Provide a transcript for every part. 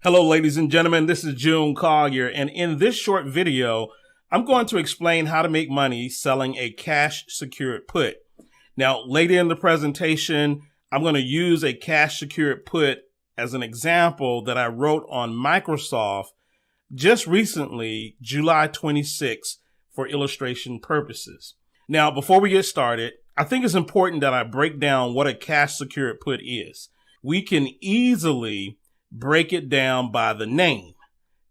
Hello, ladies and gentlemen, this is 𝗦𝘂𝗃𝗀𝗀 Collier, and in this short video, I'm going to explain how to make money selling a cash secured put. Now, later in the presentation, I'm going to use a cash secured put as an example that I wrote on Microsoft just recently, July 26th, for illustration purposes. Now, before we get started, I think it's important that I break down what a cash secured put is. We can easily break it down by the name,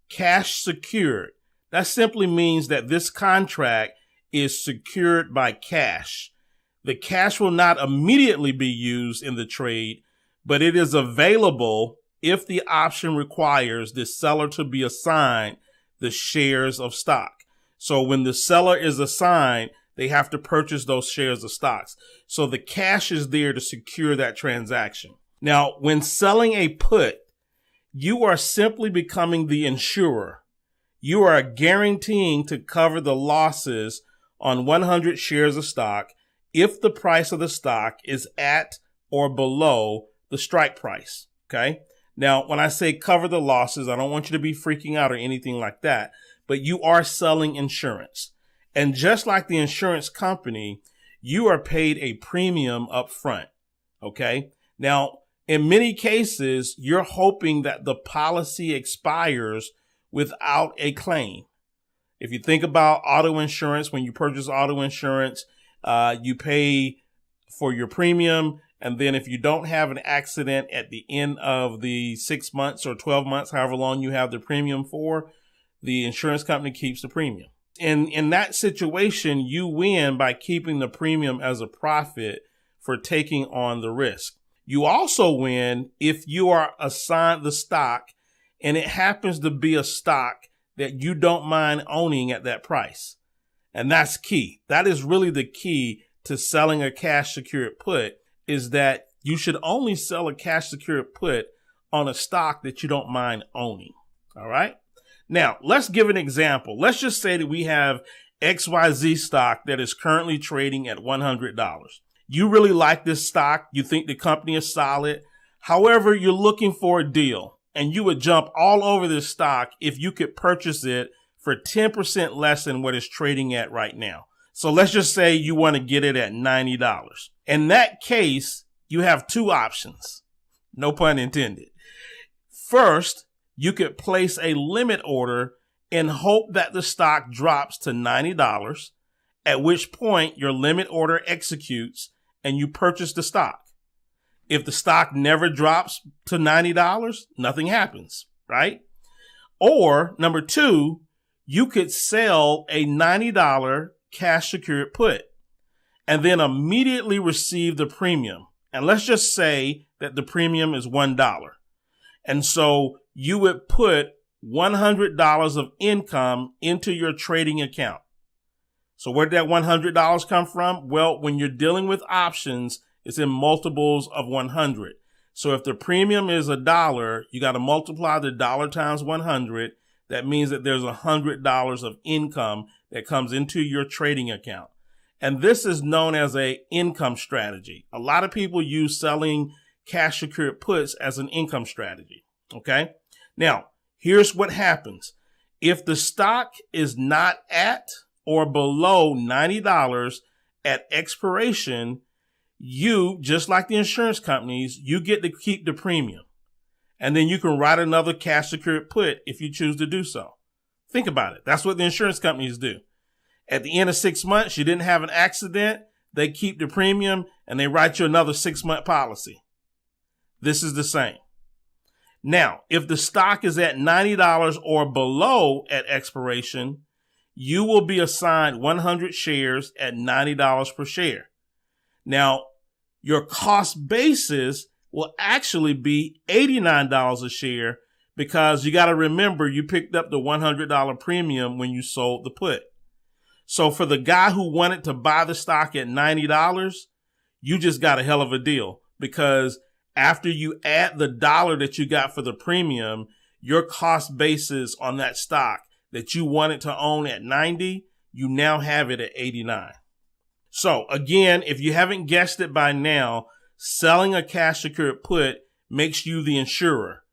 cash secured. That simply means that this contract is secured by cash. The cash will not immediately be used in the trade, but it is available if the option requires the seller to be assigned the shares of stock. So when the seller is assigned, they have to purchase those shares of stocks. So the cash is there to secure that transaction. Now, when selling a put, you are simply becoming the insurer. You are guaranteeing to cover the losses on 100 shares of stock if the price of the stock is at or below the strike price. Okay. Now, when I say cover the losses, I don't want you to be freaking out or anything like that, but you are selling insurance. And just like the insurance company, you are paid a premium up front. Okay. Now, in many cases, you're hoping that the policy expires without a claim. If you think about auto insurance, when you purchase auto insurance, you pay for your premium. And then if you don't have an accident at the end of the 6 months or 12 months, however long you have the premium for, the insurance company keeps the premium. In that situation, you win by keeping the premium as a profit for taking on the risk. You also win if you are assigned the stock and it happens to be a stock that you don't mind owning at that price. And that's key. That is really the key to selling a cash secured put, is that you should only sell a cash secured put on a stock that you don't mind owning. All right. Now, let's give an example. Let's just say that we have XYZ stock that is currently trading at $100. You really like this stock. You think the company is solid. However, you're looking for a deal, and you would jump all over this stock if you could purchase it for 10% less than what it's trading at right now. So let's just say you want to get it at $90. In that case, you have two options. No pun intended. First, you could place a limit order and hope that the stock drops to $90, at which point your limit order executes and you purchase the stock. If the stock never drops to $90, nothing happens, right? Or number two, you could sell a $90 cash secured put and then immediately receive the premium. And let's just say that the premium is $1. And so you would put $100 of income into your trading account. So where did that $100 come from? Well, when you're dealing with options, it's in multiples of 100. So if the premium is $1, you got to multiply the dollar times 100. That means that there's $100 of income that comes into your trading account. And this is known as an income strategy. A lot of people use selling cash secured puts as an income strategy. Okay. Now, here's what happens. If the stock is not at or below $90 at expiration, you, just like the insurance companies, you get to keep the premium. And then you can write another cash secured put if you choose to do so. Think about it. That's what the insurance companies do. At the end of 6 months, you didn't have an accident. They keep the premium and they write you another 6-month policy. This is the same. Now, if the stock is at $90 or below at expiration, you will be assigned 100 shares at $90 per share. Now, your cost basis will actually be $89 a share because you got to remember you picked up the $100 premium when you sold the put. So for the guy who wanted to buy the stock at $90, you just got a hell of a deal, because after you add the dollar that you got for the premium, your cost basis on that stock that you wanted to own at 90, you now have it at 89. So again, if you haven't guessed it by now, selling a cash secured put makes you the insurer.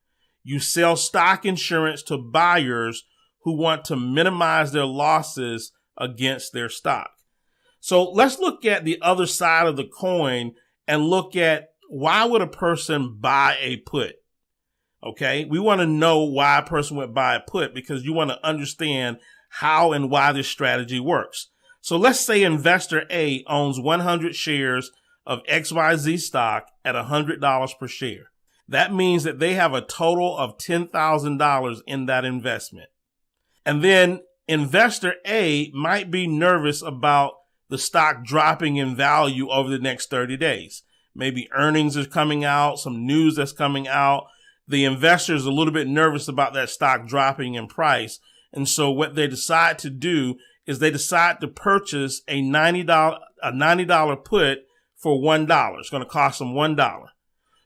You sell stock insurance to buyers who want to minimize their losses against their stock. So let's look at the other side of the coin and look at why would a person buy a put? Okay, we want to know why a person would buy a put because you want to understand how and why this strategy works. So let's say investor A owns 100 shares of XYZ stock at $100 per share. That means that they have a total of $10,000 in that investment. And then investor A might be nervous about the stock dropping in value over the next 30 days. Maybe earnings are coming out, some news that's coming out. The investor is a little bit nervous about that stock dropping in price. And so what they decide to do is they decide to purchase a $90 put for $1. It's going to cost them $1.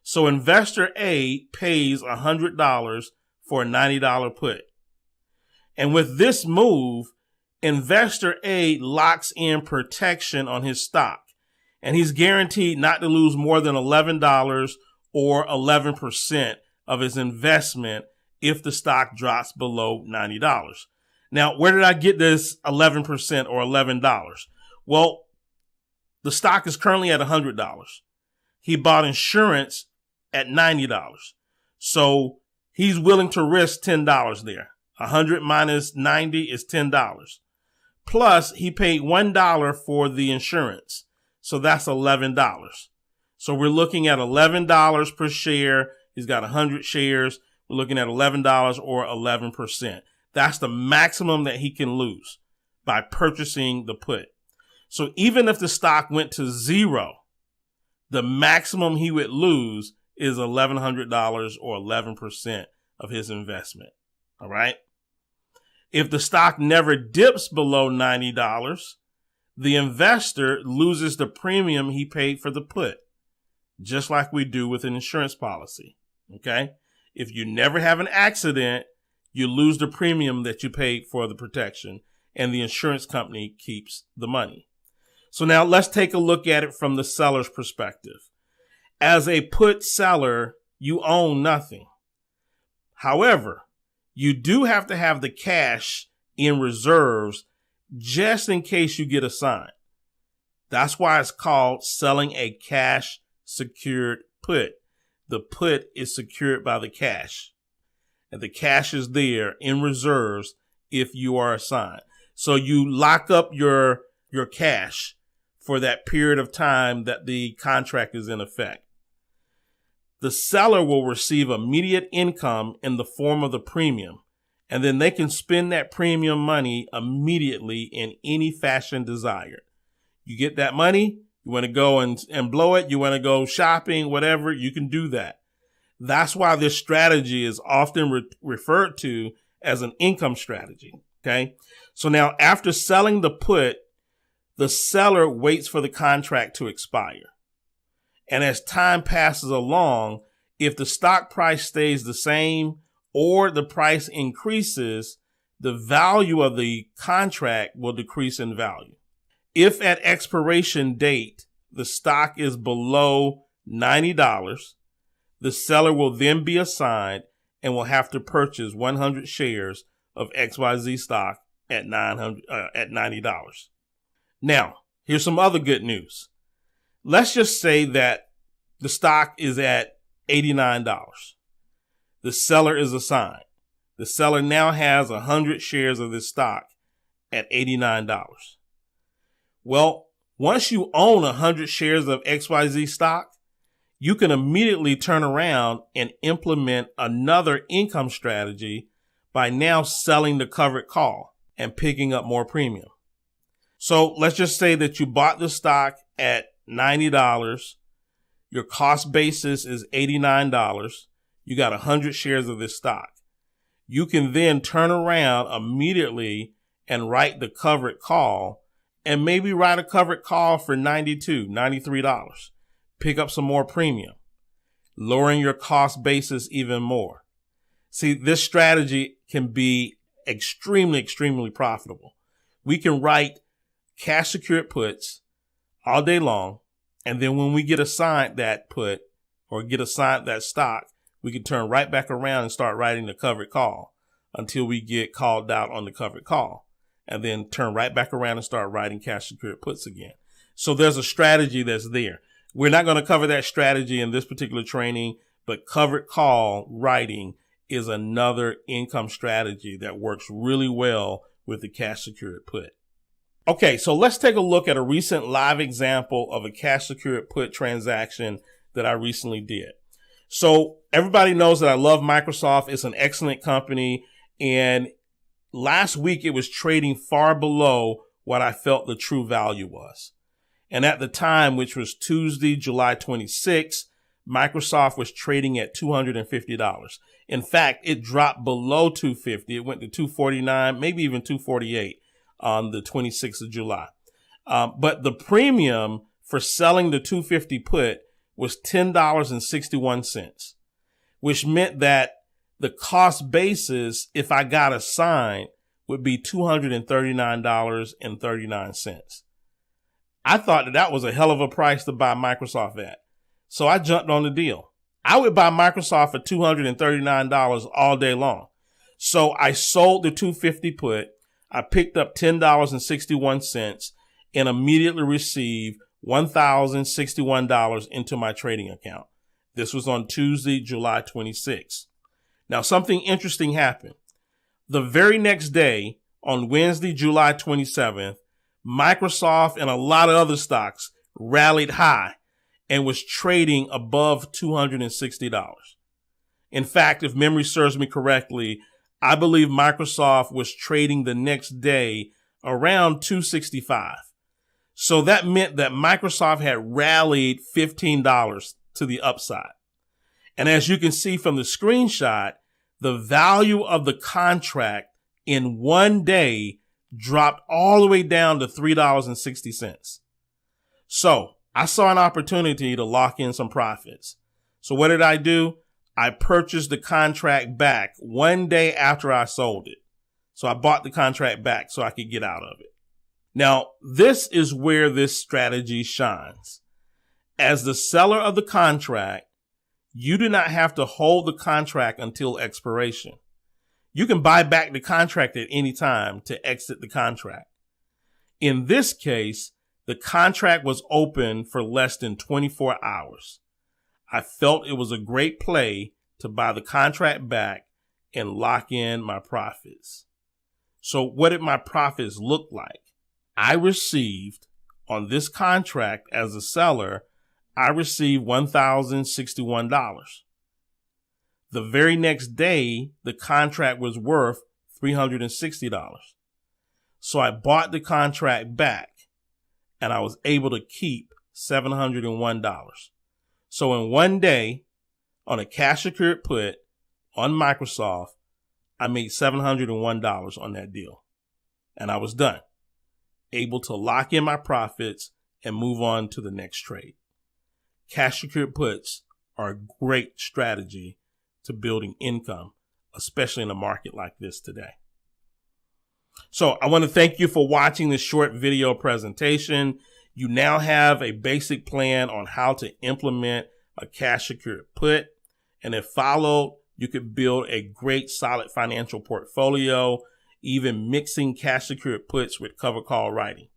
So investor A pays $100 for a $90 put. And with this move, investor A locks in protection on his stock. And he's guaranteed not to lose more than $11 or 11% of his investment if the stock drops below $90. Now, where did I get this 11% or $11? Well, the stock is currently at $100. He bought insurance at $90. So he's willing to risk $10 there. 100 minus 90 is $10. Plus, he paid $1 for the insurance. So that's $11. So we're looking at $11 per share. He's got 100 shares. We're looking at $11 or 11%. That's the maximum that he can lose by purchasing the put. So even if the stock went to zero, the maximum he would lose is $1,100 or 11% of his investment. All right. If the stock never dips below $90, the investor loses the premium he paid for the put, just like we do with an insurance policy. Okay. If you never have an accident, you lose the premium that you paid for the protection, and the insurance company keeps the money. So now let's take a look at it from the seller's perspective. As a put seller, you own nothing. However, you do have to have the cash in reserves just in case you get assigned. That's why it's called selling a cash secured put. The put is secured by the cash, and the cash is there in reserves if you are assigned. So you lock up your cash for that period of time that the contract is in effect. The seller will receive immediate income in the form of the premium, and then they can spend that premium money immediately in any fashion desired. You get that money, you want to go and blow it, you want to go shopping, whatever, you can do that. That's why this strategy is often referred to as an income strategy. Okay. So now after selling the put, the seller waits for the contract to expire. And as time passes along, if the stock price stays the same or the price increases, the value of the contract will decrease in value. If at expiration date, the stock is below $90, the seller will then be assigned and will have to purchase 100 shares of XYZ stock at $90. Now, here's some other good news. Let's just say that the stock is at $89. The seller is assigned. The seller now has 100 shares of this stock at $89. Well, once you own 100 shares of XYZ stock, you can immediately turn around and implement another income strategy by now selling the covered call and picking up more premium. So let's just say that you bought the stock at $90. Your cost basis is $89. You got 100 shares of this stock. You can then turn around immediately and write the covered call, and maybe write a covered call for $92, $93. Pick up some more premium, lowering your cost basis even more. See, this strategy can be extremely, extremely profitable. We can write cash secured puts all day long, and then when we get assigned that put or get assigned that stock, we can turn right back around and start writing the covered call until we get called out on the covered call, and then turn right back around and start writing cash secured puts again. So there's a strategy that's there. We're not going to cover that strategy in this particular training, but covered call writing is another income strategy that works really well with the cash secured put. Okay, so let's take a look at a recent live example of a cash secured put transaction that I recently did. So everybody knows that I love Microsoft. It's an excellent company. And last week it was trading far below what I felt the true value was. And at the time, which was Tuesday, July 26th, Microsoft was trading at $250. In fact, it dropped below $250. It went to $249, maybe even $248 on the 26th of July. But the premium for selling the $250 put was $10.61, which meant that the cost basis, if I got assigned, would be $239.39. I thought that that was a hell of a price to buy Microsoft at. So I jumped on the deal. I would buy Microsoft for $239 all day long. So I sold the $250 put. I picked up $10.61 and immediately received $1,061 into my trading account. This was on Tuesday, July 26th. Now, something interesting happened. The very next day, on Wednesday, July 27th, Microsoft and a lot of other stocks rallied high and was trading above $260. In fact, if memory serves me correctly, I believe Microsoft was trading the next day around $265. So that meant that Microsoft had rallied $15 to the upside. And as you can see from the screenshot, the value of the contract in one day dropped all the way down to $3.60. So I saw an opportunity to lock in some profits. So what did I do? I purchased the contract back one day after I sold it. So I bought the contract back so I could get out of it. Now, this is where this strategy shines. As the seller of the contract, you do not have to hold the contract until expiration. You can buy back the contract at any time to exit the contract. In this case, the contract was open for less than 24 hours. I felt it was a great play to buy the contract back and lock in my profits. So what did my profits look like? I received on this contract as a seller, I received $1,061. The very next day, the contract was worth $360. So I bought the contract back and I was able to keep $701. So in one day, on a cash secured put on Microsoft, I made $701 on that deal. And I was done, able to lock in my profits and move on to the next trade. Cash secured puts are a great strategy to building income, especially in a market like this today. So I want to thank you for watching this short video presentation. You now have a basic plan on how to implement a cash secured put. And if followed, you could build a great solid financial portfolio, even mixing cash secured puts with cover call writing.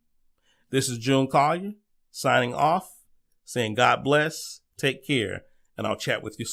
This is 𝗬𝗏 Collier signing off, saying God bless, take care, and I'll chat with you soon.